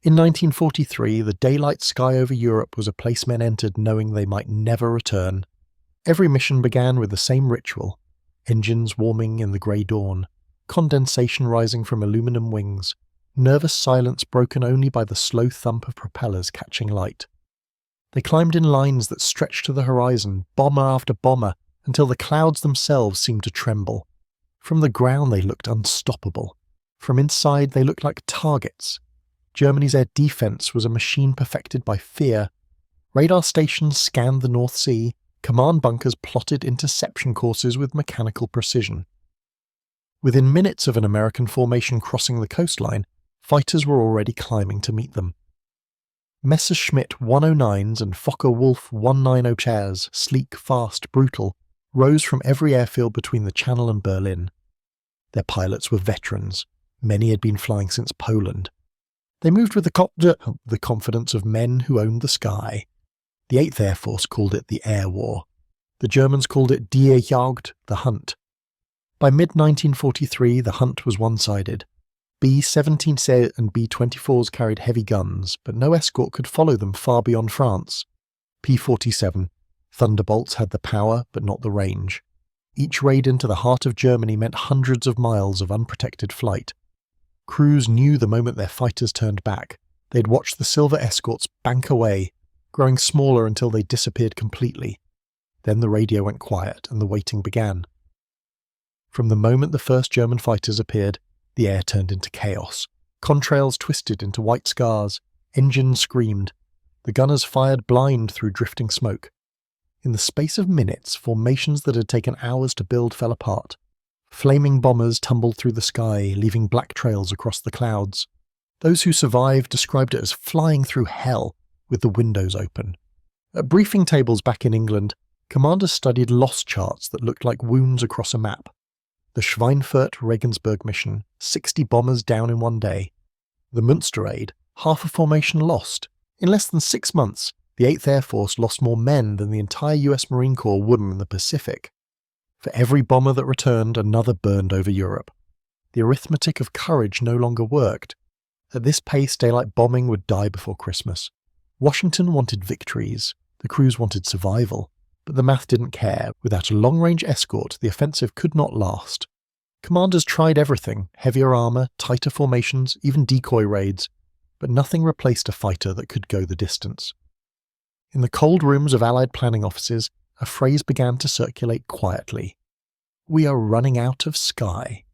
In 1943, the daylight sky over Europe was a place men entered knowing they might never return. Every mission began with the same ritual: engines warming in the grey dawn, condensation rising from aluminum wings, nervous silence broken only by the slow thump of propellers catching light. They climbed in lines that stretched to the horizon, bomber after bomber, until the clouds themselves seemed to tremble. From the ground they looked unstoppable. From inside they looked like targets. Germany's air defence was a machine perfected by fear. Radar stations scanned the North Sea. Command bunkers plotted interception courses with mechanical precision. Within minutes of an American formation crossing the coastline, fighters were already climbing to meet them. Messerschmitt 109s and Focke-Wulf 190 chairs, sleek, fast, brutal, rose from every airfield between the Channel and Berlin. Their pilots were veterans. Many had been flying since Poland. They moved with the confidence of men who owned the sky. The 8th Air Force called it the Air War. The Germans called it Die Jagd, the hunt. By mid-1943, the hunt was one-sided. B-17s and B-24s carried heavy guns, but no escort could follow them far beyond France. P-47, Thunderbolts had the power, but not the range. Each raid into the heart of Germany meant hundreds of miles of unprotected flight. Crews knew the moment their fighters turned back. They'd watch the silver escorts bank away, growing smaller until they disappeared completely. Then the radio went quiet and the waiting began. From the moment the first German fighters appeared, the air turned into chaos. Contrails twisted into white scars. Engines screamed. The gunners fired blind through drifting smoke. In the space of minutes, formations that had taken hours to build fell apart. Flaming bombers tumbled through the sky, leaving black trails across the clouds. Those who survived described it as flying through hell, with the windows open. At briefing tables back in England, commanders studied loss charts that looked like wounds across a map. The Schweinfurt-Regensburg mission, 60 bombers down in one day. The Münster raid, half a formation lost. In less than 6 months, the 8th Air Force lost more men than the entire US Marine Corps would in the Pacific. For every bomber that returned, another burned over Europe. The arithmetic of courage no longer worked. At this pace, daylight bombing would die before Christmas. Washington wanted victories. The crews wanted survival. But the math didn't care. Without a long-range escort, the offensive could not last. Commanders tried everything: heavier armour, tighter formations, even decoy raids, but nothing replaced a fighter that could go the distance. In the cold rooms of Allied planning offices, a phrase began to circulate quietly: "We are running out of sky."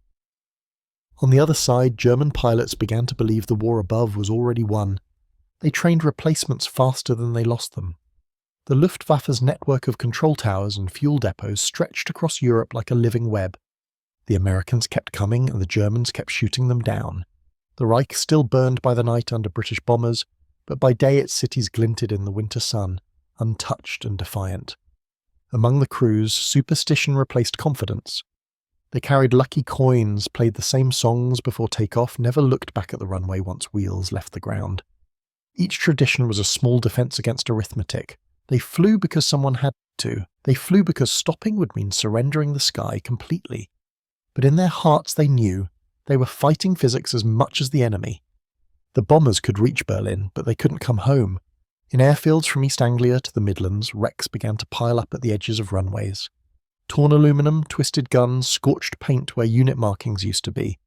On the other side, German pilots began to believe the war above was already won. They trained replacements faster than they lost them. The Luftwaffe's network of control towers and fuel depots stretched across Europe like a living web. The Americans kept coming and the Germans kept shooting them down. The Reich still burned by the night under British bombers, but by day its cities glinted in the winter sun, untouched and defiant. Among the crews, superstition replaced confidence. They carried lucky coins, played the same songs before takeoff, never looked back at the runway once wheels left the ground. Each tradition was a small defense against arithmetic. They flew because someone had to. They flew because stopping would mean surrendering the sky completely. But in their hearts they knew they were fighting physics as much as the enemy. The bombers could reach Berlin, but they couldn't come home. In airfields from East Anglia to the Midlands, wrecks began to pile up at the edges of runways. Torn aluminum, twisted guns, scorched paint where unit markings used to be.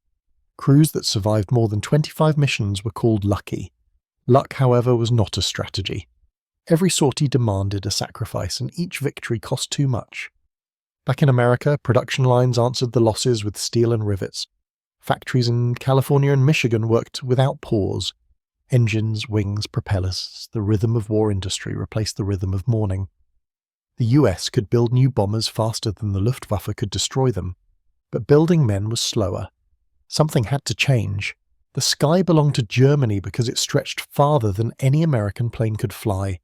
Crews that survived more than 25 missions were called lucky. Luck, however, was not a strategy. Every sortie demanded a sacrifice, and each victory cost too much. Back in America, production lines answered the losses with steel and rivets. Factories in California and Michigan worked without pause. Engines, wings, propellers, the rhythm of war industry replaced the rhythm of mourning. The US could build new bombers faster than the Luftwaffe could destroy them, but building men was slower. Something had to change. The sky belonged to Germany because it stretched farther than any American plane could fly.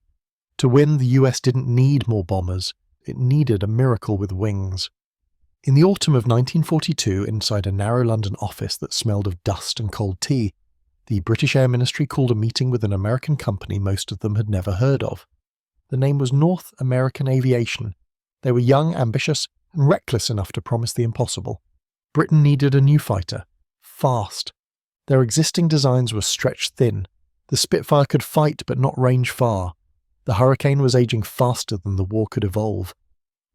To win, the US didn't need more bombers. It needed a miracle with wings. In the autumn of 1942, inside a narrow London office that smelled of dust and cold tea, the British Air Ministry called a meeting with an American company most of them had never heard of. The name was North American Aviation. They were young, ambitious, and reckless enough to promise the impossible. Britain needed a new fighter. Fast. Their existing designs were stretched thin. The Spitfire could fight but not range far. The Hurricane was aging faster than the war could evolve.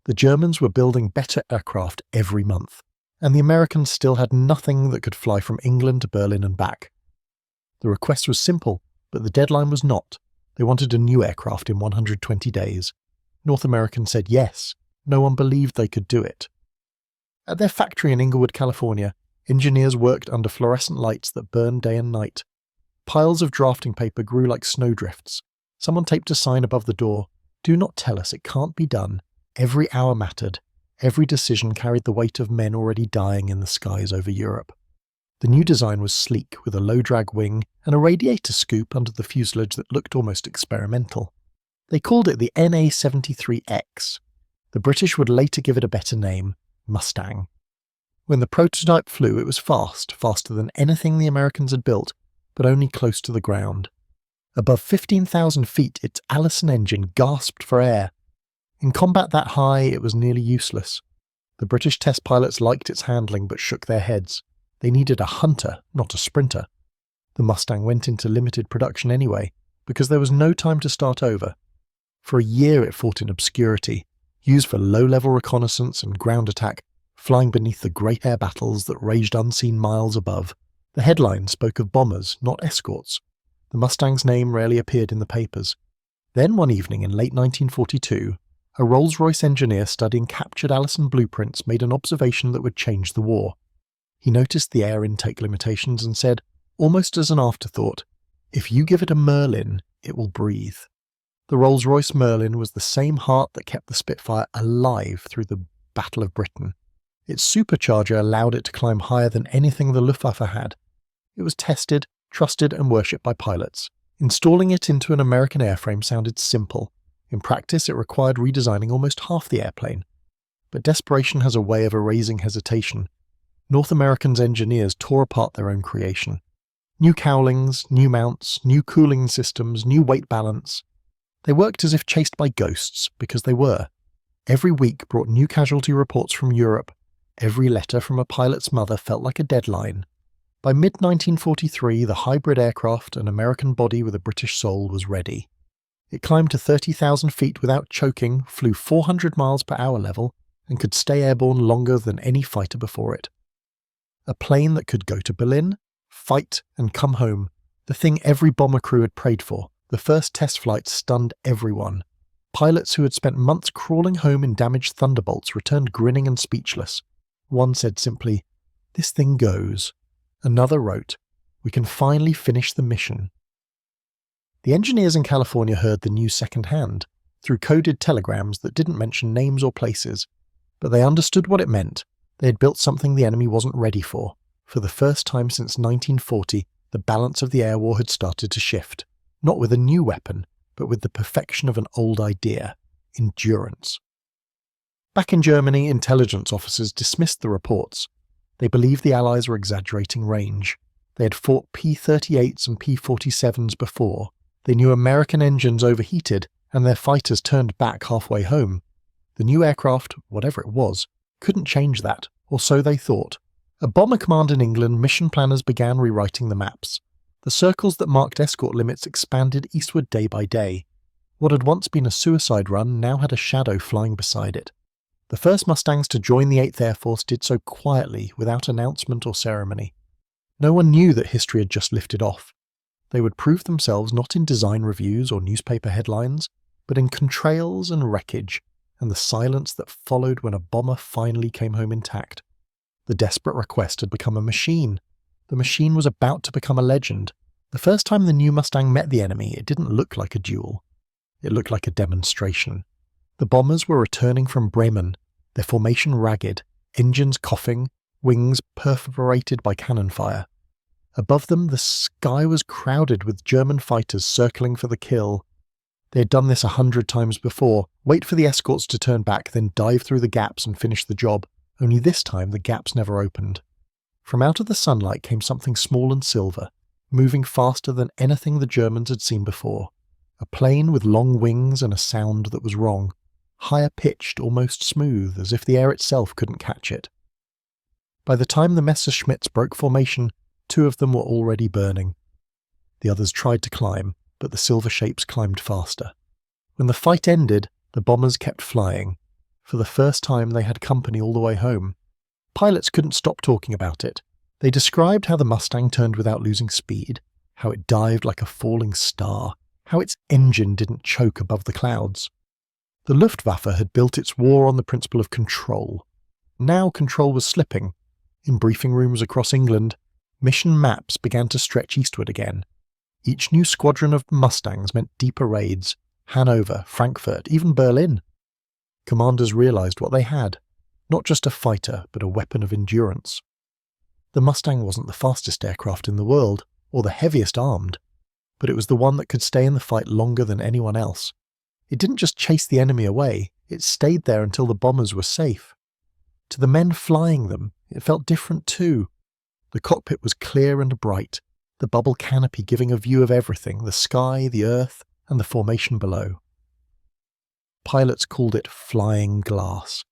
The Germans were building better aircraft every month, and the Americans still had nothing that could fly from England to Berlin and back. The request was simple, but the deadline was not. They wanted a new aircraft in 120 days. North Americans said yes. No one believed they could do it. At their factory in Inglewood, California, engineers worked under fluorescent lights that burned day and night. Piles of drafting paper grew like snowdrifts. Someone taped a sign above the door, "Do not tell us it can't be done." Every hour mattered. Every decision carried the weight of men already dying in the skies over Europe. The new design was sleek, with a low-drag wing and a radiator scoop under the fuselage that looked almost experimental. They called it the NA-73X. The British would later give it a better name, Mustang. When the prototype flew, it was fast, faster than anything the Americans had built, but only close to the ground. Above 15,000 feet, its Allison engine gasped for air. In combat that high, it was nearly useless. The British test pilots liked its handling but shook their heads. They needed a hunter, not a sprinter. The Mustang went into limited production anyway, because there was no time to start over. For a year it fought in obscurity, used for low-level reconnaissance and ground attack, flying beneath the great air battles that raged unseen miles above. The headlines spoke of bombers, not escorts. The Mustang's name rarely appeared in the papers. Then one evening in late 1942, a Rolls-Royce engineer studying captured Allison blueprints made an observation that would change the war. He noticed the air intake limitations and said, almost as an afterthought, "If you give it a Merlin, it will breathe." The Rolls-Royce Merlin was the same heart that kept the Spitfire alive through the Battle of Britain. Its supercharger allowed it to climb higher than anything the Luftwaffe had. It was tested, trusted and worshipped by pilots. Installing it into an American airframe sounded simple. In practice, it required redesigning almost half the airplane. But desperation has a way of erasing hesitation. North Americans' engineers tore apart their own creation. New cowlings, new mounts, new cooling systems, new weight balance. They worked as if chased by ghosts, because they were. Every week brought new casualty reports from Europe. Every letter from a pilot's mother felt like a deadline. By mid-1943, the hybrid aircraft, an American body with a British soul, was ready. It climbed to 30,000 feet without choking, flew 400 miles per hour level, and could stay airborne longer than any fighter before it. A plane that could go to Berlin, fight, and come home. The thing every bomber crew had prayed for. The first test flight stunned everyone. Pilots who had spent months crawling home in damaged Thunderbolts returned grinning and speechless. One said simply, "This thing goes." Another wrote, "We can finally finish the mission." The engineers in California heard the news secondhand, through coded telegrams that didn't mention names or places, but they understood what it meant. They had built something the enemy wasn't ready for. For the first time since 1940, the balance of the air war had started to shift, not with a new weapon, but with the perfection of an old idea: endurance. Back in Germany, intelligence officers dismissed the reports. They believed the Allies were exaggerating range. They had fought P-38s and P-47s before. They knew American engines overheated, and their fighters turned back halfway home. The new aircraft, whatever it was, couldn't change that, or so they thought. At Bomber Command in England, mission planners began rewriting the maps. The circles that marked escort limits expanded eastward day by day. What had once been a suicide run now had a shadow flying beside it. The first Mustangs to join the 8th Air Force did so quietly, without announcement or ceremony. No one knew that history had just lifted off. They would prove themselves not in design reviews or newspaper headlines, but in contrails and wreckage, and the silence that followed when a bomber finally came home intact. The desperate request had become a machine. The machine was about to become a legend. The first time the new Mustang met the enemy, it didn't look like a duel. It looked like a demonstration. The bombers were returning from Bremen, their formation ragged, engines coughing, wings perforated by cannon fire. Above them, the sky was crowded with German fighters circling for the kill. They had done this 100 times before, wait for the escorts to turn back, then dive through the gaps and finish the job. Only this time the gaps never opened. From out of the sunlight came something small and silver, moving faster than anything the Germans had seen before. A plane with long wings and a sound that was wrong. Higher pitched, almost smooth, as if the air itself couldn't catch it. By the time the Messerschmitts broke formation, 2 of them were already burning. The others tried to climb, but the silver shapes climbed faster. When the fight ended, the bombers kept flying. For the first time, they had company all the way home. Pilots couldn't stop talking about it. They described how the Mustang turned without losing speed, how it dived like a falling star, how its engine didn't choke above the clouds. The Luftwaffe had built its war on the principle of control. Now control was slipping. In briefing rooms across England, mission maps began to stretch eastward again. Each new squadron of Mustangs meant deeper raids, Hanover, Frankfurt, even Berlin. Commanders realized what they had, not just a fighter, but a weapon of endurance. The Mustang wasn't the fastest aircraft in the world, or the heaviest armed, but it was the one that could stay in the fight longer than anyone else. It didn't just chase the enemy away, it stayed there until the bombers were safe. To the men flying them, it felt different too. The cockpit was clear and bright, the bubble canopy giving a view of everything, the sky, the earth, and the formation below. Pilots called it flying glass.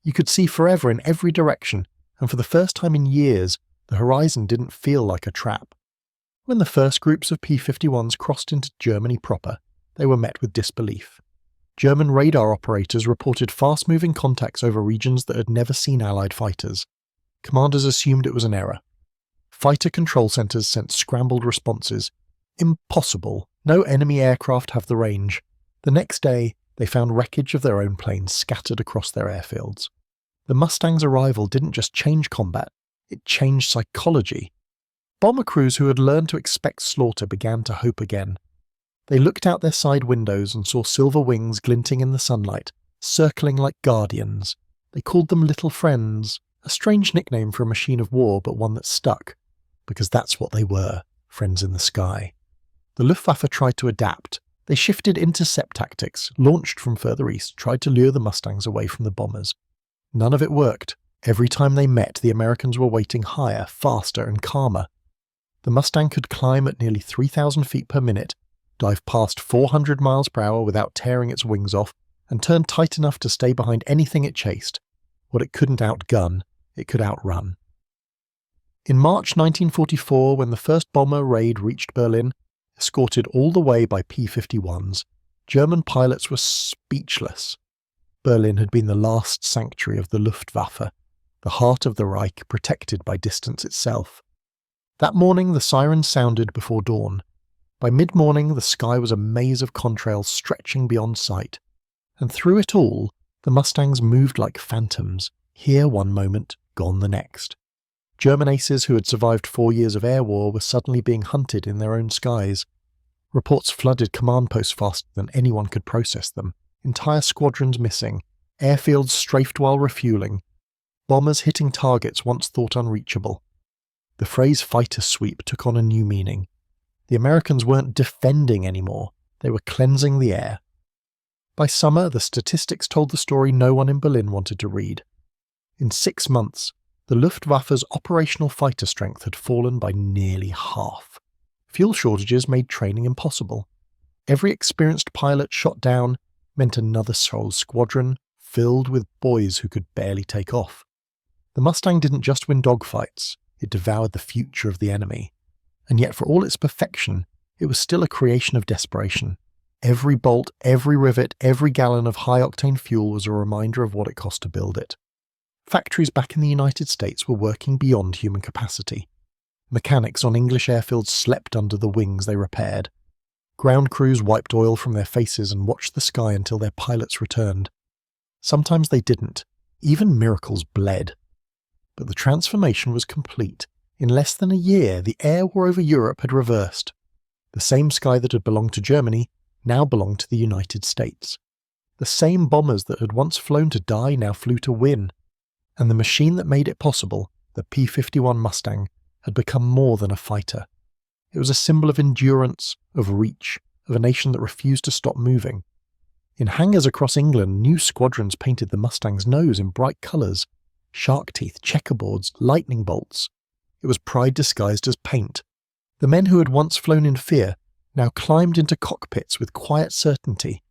You could see forever in every direction, and for the first time in years, the horizon didn't feel like a trap. When the first groups of P-51s crossed into Germany proper, they were met with disbelief. German radar operators reported fast-moving contacts over regions that had never seen Allied fighters. Commanders assumed it was an error. Fighter control centers sent scrambled responses. Impossible. No enemy aircraft have the range. The next day, they found wreckage of their own planes scattered across their airfields. The Mustang's arrival didn't just change combat, it changed psychology. Bomber crews who had learned to expect slaughter began to hope again. They looked out their side windows and saw silver wings glinting in the sunlight, circling like guardians. They called them little friends, a strange nickname for a machine of war, but one that stuck, because that's what they were, friends in the sky. The Luftwaffe tried to adapt. They shifted intercept tactics, launched from further east, tried to lure the Mustangs away from the bombers. None of it worked. Every time they met, the Americans were waiting higher, faster, and calmer. The Mustang could climb at nearly 3,000 feet per minute, dive past 400 miles per hour without tearing its wings off, and turn tight enough to stay behind anything it chased. What it couldn't outgun, it could outrun. In March 1944, when the first bomber raid reached Berlin, escorted all the way by P-51s, German pilots were speechless. Berlin had been the last sanctuary of the Luftwaffe, the heart of the Reich protected by distance itself. That morning the sirens sounded before dawn. By mid-morning the sky was a maze of contrails stretching beyond sight, and through it all the Mustangs moved like phantoms, here one moment, gone the next. German aces who had survived 4 years of air war were suddenly being hunted in their own skies. Reports flooded command posts faster than anyone could process them. Entire squadrons missing, airfields strafed while refueling, bombers hitting targets once thought unreachable. The phrase fighter sweep took on a new meaning. The Americans weren't defending anymore, they were cleansing the air. By summer, the statistics told the story no one in Berlin wanted to read. In 6 months, the Luftwaffe's operational fighter strength had fallen by nearly half. Fuel shortages made training impossible. Every experienced pilot shot down meant another whole squadron filled with boys who could barely take off. The Mustang didn't just win dogfights, it devoured the future of the enemy. And yet for all its perfection, it was still a creation of desperation. Every bolt, every rivet, every gallon of high-octane fuel was a reminder of what it cost to build it. Factories back in the United States were working beyond human capacity. Mechanics on English airfields slept under the wings they repaired. Ground crews wiped oil from their faces and watched the sky until their pilots returned. Sometimes they didn't. Even miracles bled. But the transformation was complete. In less than a year, the air war over Europe had reversed. The same sky that had belonged to Germany now belonged to the United States. The same bombers that had once flown to die now flew to win. And the machine that made it possible, the P-51 Mustang, had become more than a fighter. It was a symbol of endurance, of reach, of a nation that refused to stop moving. In hangars across England, new squadrons painted the Mustang's nose in bright colours, shark teeth, checkerboards, lightning bolts. It was pride disguised as paint. The men who had once flown in fear now climbed into cockpits with quiet certainty.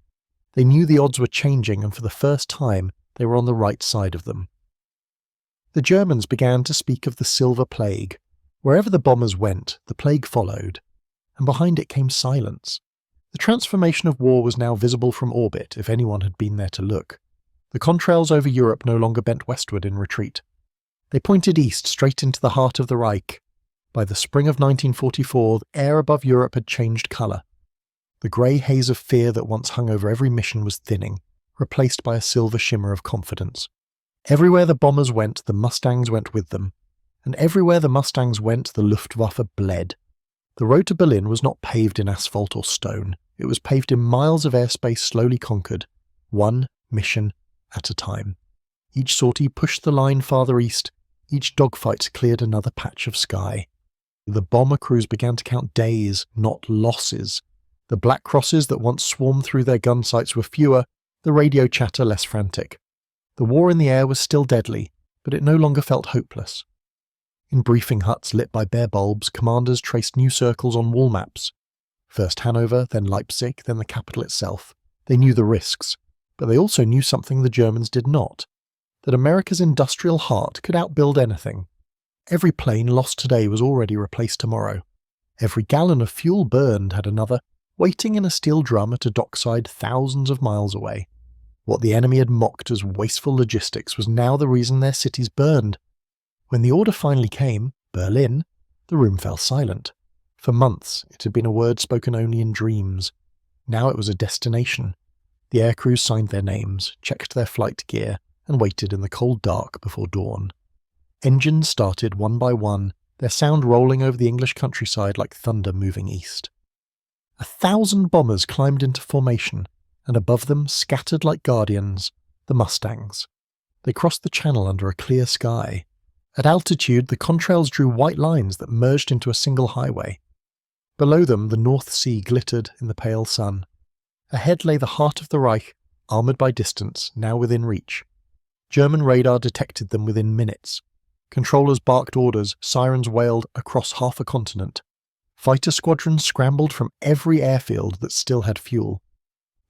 They knew the odds were changing, and for the first time they were on the right side of them. The Germans began to speak of the Silver Plague. Wherever the bombers went, the plague followed. and behind it came silence. The transformation of war was now visible from orbit if anyone had been there to look. The contrails over Europe no longer bent westward in retreat. They pointed east, straight into the heart of the Reich. By the spring of 1944, the air above Europe had changed colour. The grey haze of fear that once hung over every mission was thinning, replaced by a silver shimmer of confidence. Everywhere the bombers went, the Mustangs went with them. And everywhere the Mustangs went, the Luftwaffe bled. The road to Berlin was not paved in asphalt or stone. It was paved in miles of airspace slowly conquered, one mission at a time. Each sortie pushed the line farther east. Each dogfight cleared another patch of sky. The bomber crews began to count days, not losses. The black crosses that once swarmed through their gun sights were fewer, the radio chatter less frantic. The war in the air was still deadly, but it no longer felt hopeless. In briefing huts lit by bare bulbs, commanders traced new circles on wall maps. First Hanover, then Leipzig, then the capital itself. They knew the risks, but they also knew something the Germans did not, that America's industrial heart could outbuild anything. Every plane lost today was already replaced tomorrow. Every gallon of fuel burned had another, waiting in a steel drum at a dockside thousands of miles away. What the enemy had mocked as wasteful logistics was now the reason their cities burned. When the order finally came, Berlin, the room fell silent. For months, it had been a word spoken only in dreams. Now it was a destination. The aircrews signed their names, checked their flight gear, and waited in the cold dark before dawn. Engines started one by one, their sound rolling over the English countryside like thunder moving east. 1,000 bombers climbed into formation, and above them, scattered like guardians, the Mustangs. They crossed the channel under a clear sky. At altitude, the contrails drew white lines that merged into a single highway. Below them, the North Sea glittered in the pale sun. Ahead lay the heart of the Reich, armoured by distance, now within reach. German radar detected them within minutes. Controllers barked orders, sirens wailed across half a continent. Fighter squadrons scrambled from every airfield that still had fuel.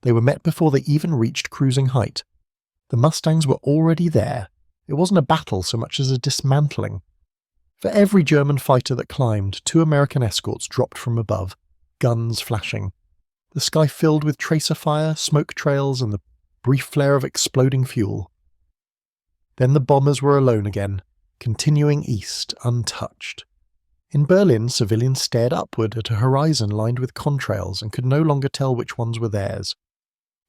They were met before they even reached cruising height. The Mustangs were already there. It wasn't a battle so much as a dismantling. For every German fighter that climbed, 2 American escorts dropped from above, guns flashing. The sky filled with tracer fire, smoke trails, and the brief flare of exploding fuel. Then the bombers were alone again, continuing east untouched. In Berlin, civilians stared upward at a horizon lined with contrails and could no longer tell which ones were theirs.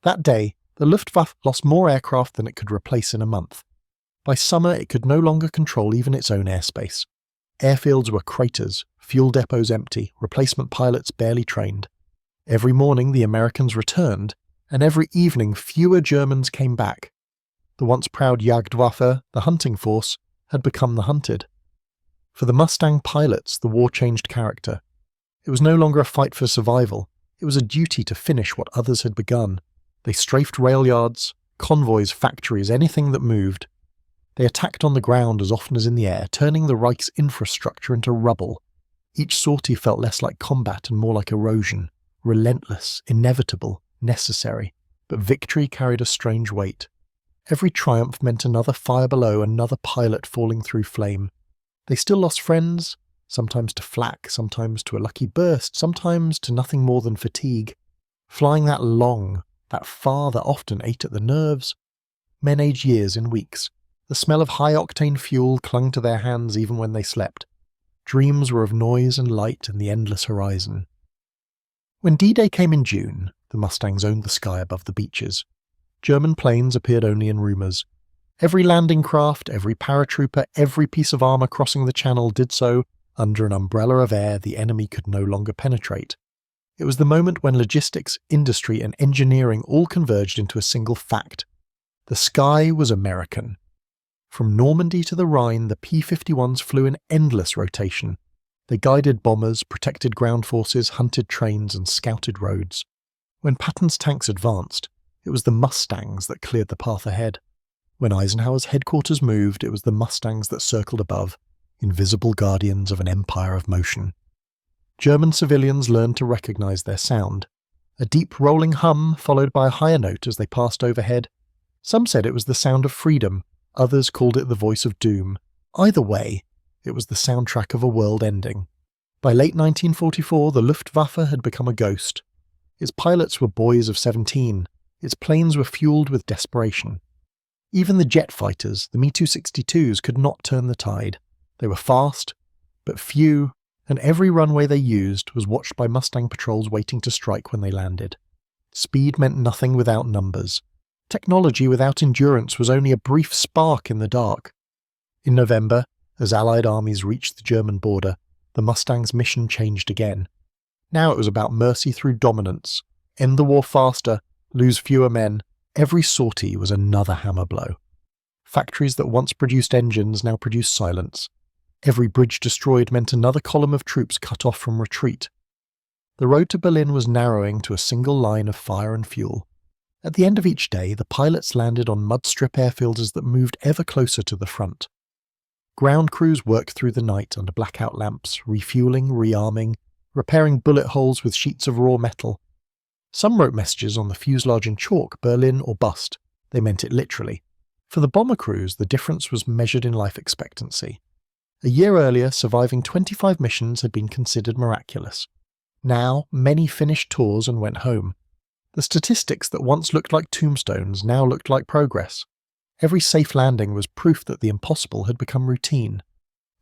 That day, the Luftwaffe lost more aircraft than it could replace in a month. By summer, it could no longer control even its own airspace. Airfields were craters, fuel depots empty, replacement pilots barely trained. Every morning the Americans returned, and every evening fewer Germans came back. The once proud Jagdwaffe, the hunting force, had become the hunted. For the Mustang pilots, the war changed character. It was no longer a fight for survival. It was a duty to finish what others had begun. They strafed rail yards, convoys, factories, anything that moved. They attacked on the ground as often as in the air, turning the Reich's infrastructure into rubble. Each sortie felt less like combat and more like erosion. Relentless, inevitable, necessary. But victory carried a strange weight. Every triumph meant another fire below, another pilot falling through flame. They still lost friends, sometimes to flak, sometimes to a lucky burst, sometimes to nothing more than fatigue. Flying that long, that far, that often ate at the nerves. Men aged years in weeks. The smell of high-octane fuel clung to their hands even when they slept. Dreams were of noise and light and the endless horizon. When D-Day came in June, the Mustangs owned the sky above the beaches. German planes appeared only in rumours. Every landing craft, every paratrooper, every piece of armour crossing the channel did so under an umbrella of air the enemy could no longer penetrate. It was the moment when logistics, industry and engineering all converged into a single fact. The sky was American. From Normandy to the Rhine, the P-51s flew in endless rotation. They guided bombers, protected ground forces, hunted trains and scouted roads. When Patton's tanks advanced, it was the Mustangs that cleared the path ahead. When Eisenhower's headquarters moved, it was the Mustangs that circled above, invisible guardians of an empire of motion. German civilians learned to recognize their sound. A deep rolling hum followed by a higher note as they passed overhead. Some said it was the sound of freedom, others called it the voice of doom. Either way, it was the soundtrack of a world ending. By late 1944, the Luftwaffe had become a ghost. Its pilots were boys of 17. Its planes were fueled with desperation. Even the jet fighters, the Me-262s, could not turn the tide. They were fast, but few, and every runway they used was watched by Mustang patrols waiting to strike when they landed. Speed meant nothing without numbers. Technology without endurance was only a brief spark in the dark. In November, as Allied armies reached the German border, the Mustang's mission changed again. Now it was about mercy through dominance. End the war faster, lose fewer men. Every sortie was another hammer blow. Factories that once produced engines now produced silence. Every bridge destroyed meant another column of troops cut off from retreat. The road to Berlin was narrowing to a single line of fire and fuel. At the end of each day, the pilots landed on mud-strip airfields that moved ever closer to the front. Ground crews worked through the night under blackout lamps, refueling, rearming, repairing bullet holes with sheets of raw metal. Some wrote messages on the fuselage in chalk, Berlin or bust. They meant it literally. For the bomber crews, the difference was measured in life expectancy. A year earlier, surviving 25 missions had been considered miraculous. Now, many finished tours and went home. The statistics that once looked like tombstones now looked like progress. Every safe landing was proof that the impossible had become routine.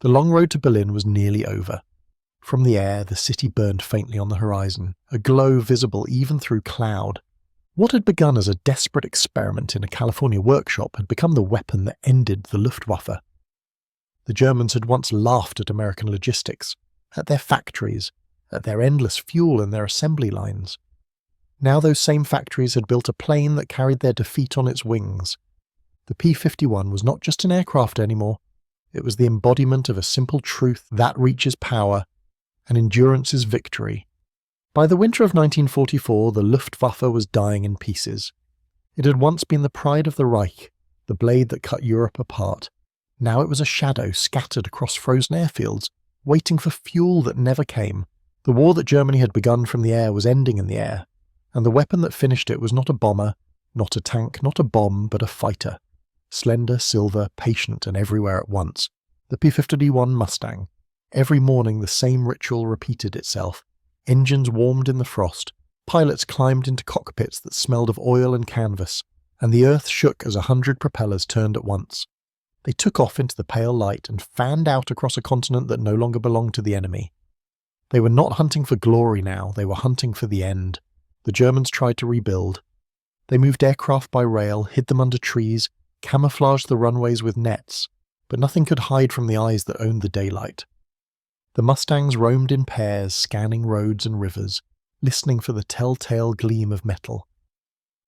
The long road to Berlin was nearly over. From the air, the city burned faintly on the horizon, a glow visible even through cloud. What had begun as a desperate experiment in a California workshop had become the weapon that ended the Luftwaffe. The Germans had once laughed at American logistics, at their factories, at their endless fuel and their assembly lines. Now those same factories had built a plane that carried their defeat on its wings. The P-51 was not just an aircraft anymore. It was the embodiment of a simple truth: that reaches power, and endurance is victory. By the winter of 1944, the Luftwaffe was dying in pieces. It had once been the pride of the Reich, the blade that cut Europe apart. Now it was a shadow scattered across frozen airfields, waiting for fuel that never came. The war that Germany had begun from the air was ending in the air, and the weapon that finished it was not a bomber, not a tank, not a bomb, but a fighter. Slender, silver, patient, and everywhere at once. The P-51 Mustang. Every morning the same ritual repeated itself. Engines warmed in the frost. Pilots climbed into cockpits that smelled of oil and canvas, and the earth shook as 100 propellers turned at once. They took off into the pale light and fanned out across a continent that no longer belonged to the enemy. They were not hunting for glory now, they were hunting for the end. The Germans tried to rebuild. They moved aircraft by rail, hid them under trees, camouflaged the runways with nets, but nothing could hide from the eyes that owned the daylight. The Mustangs roamed in pairs, scanning roads and rivers, listening for the telltale gleam of metal.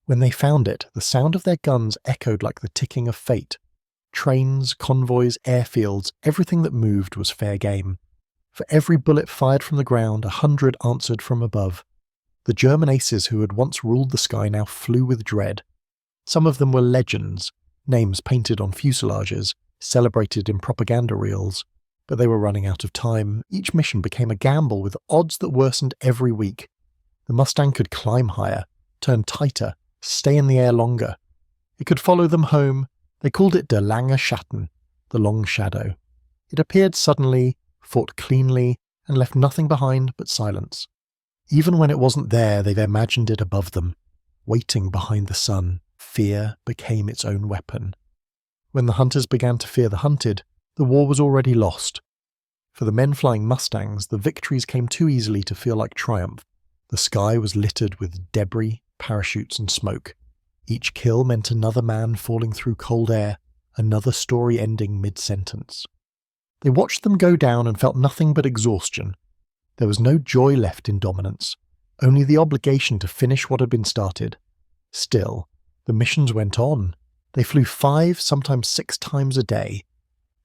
When they found it, the sound of their guns echoed like the ticking of fate. Trains, convoys, airfields, everything that moved was fair game. For every bullet fired from the ground, 100 answered from above. The German aces who had once ruled the sky now flew with dread. Some of them were legends, names painted on fuselages, celebrated in propaganda reels. But they were running out of time. Each mission became a gamble with odds that worsened every week. The Mustang could climb higher, turn tighter, stay in the air longer. It could follow them home. They called it der lange Schatten, the long shadow. It appeared suddenly, fought cleanly, and left nothing behind but silence. Even when it wasn't there, they've imagined it above them. Waiting behind the sun, fear became its own weapon. When the hunters began to fear the hunted, the war was already lost. For the men flying Mustangs, the victories came too easily to feel like triumph. The sky was littered with debris, parachutes, and smoke. Each kill meant another man falling through cold air, another story ending mid-sentence. They watched them go down and felt nothing but exhaustion. There was no joy left in dominance, only the obligation to finish what had been started. Still, the missions went on. They flew 5, sometimes 6 times a day.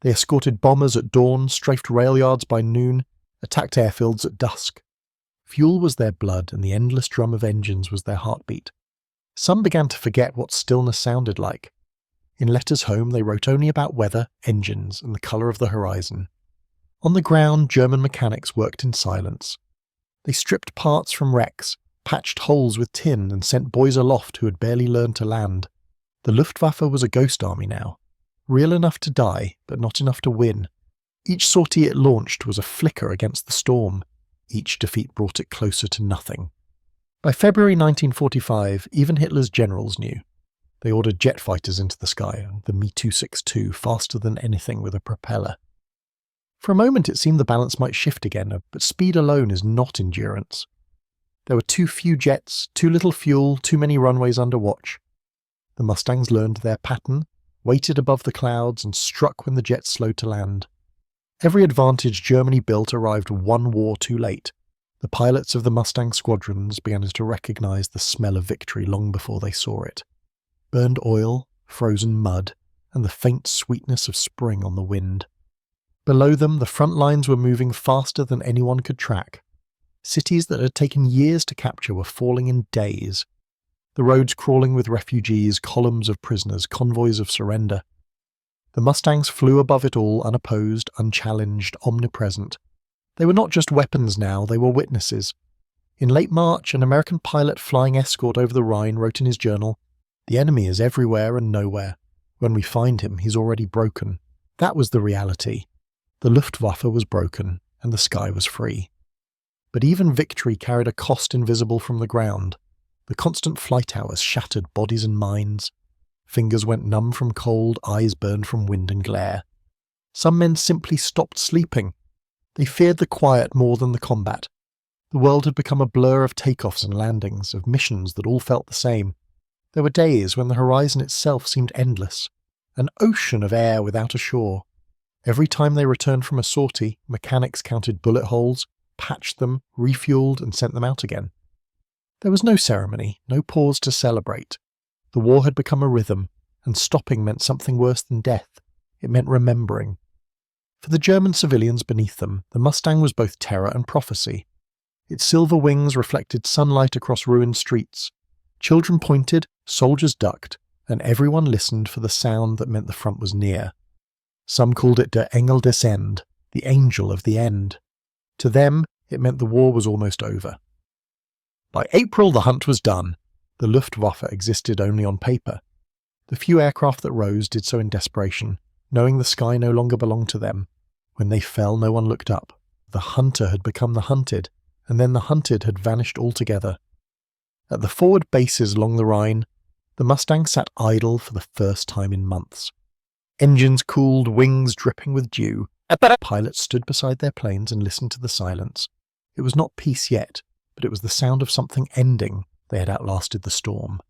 They escorted bombers at dawn, strafed rail yards by noon, attacked airfields at dusk. Fuel was their blood, and the endless drum of engines was their heartbeat. Some began to forget what stillness sounded like. In letters home they wrote only about weather, engines, and the colour of the horizon. On the ground, German mechanics worked in silence. They stripped parts from wrecks, patched holes with tin, and sent boys aloft who had barely learned to land. The Luftwaffe was a ghost army now. Real enough to die, but not enough to win. Each sortie it launched was a flicker against the storm. Each defeat brought it closer to nothing. By February 1945, even Hitler's generals knew. They ordered jet fighters into the sky, the Me-262, faster than anything with a propeller. For a moment it seemed the balance might shift again, but speed alone is not endurance. There were too few jets, too little fuel, too many runways under watch. The Mustangs learned their pattern, waited above the clouds, and struck when the jets slowed to land. Every advantage Germany built arrived one war too late. The pilots of the Mustang squadrons began to recognize the smell of victory long before they saw it. Burned oil, frozen mud, and the faint sweetness of spring on the wind. Below them, the front lines were moving faster than anyone could track. Cities that had taken years to capture were falling in days. The roads crawling with refugees, columns of prisoners, convoys of surrender. The Mustangs flew above it all, unopposed, unchallenged, omnipresent. They were not just weapons now, they were witnesses. In late March, an American pilot flying escort over the Rhine wrote in his journal, "The enemy is everywhere and nowhere. When we find him, he's already broken." That was the reality. The Luftwaffe was broken, and the sky was free. But even victory carried a cost invisible from the ground. The constant flight hours shattered bodies and minds. Fingers went numb from cold, eyes burned from wind and glare. Some men simply stopped sleeping. They feared the quiet more than the combat. The world had become a blur of takeoffs and landings, of missions that all felt the same. There were days when the horizon itself seemed endless, an ocean of air without a shore. Every time they returned from a sortie, mechanics counted bullet holes, patched them, refueled, and sent them out again. There was no ceremony, no pause to celebrate. The war had become a rhythm, and stopping meant something worse than death. It meant remembering. For the German civilians beneath them, the Mustang was both terror and prophecy. Its silver wings reflected sunlight across ruined streets. Children pointed, soldiers ducked, and everyone listened for the sound that meant the front was near. Some called it Der Engel des End, the angel of the end. To them, it meant the war was almost over. By April, the hunt was done. The Luftwaffe existed only on paper. The few aircraft that rose did so in desperation, knowing the sky no longer belonged to them. When they fell, no one looked up. The hunter had become the hunted, and then the hunted had vanished altogether. At the forward bases along the Rhine, the Mustang sat idle for the first time in months. Engines cooled, wings dripping with dew. Pilots stood beside their planes and listened to the silence. It was not peace yet, but it was the sound of something ending. They had outlasted the storm.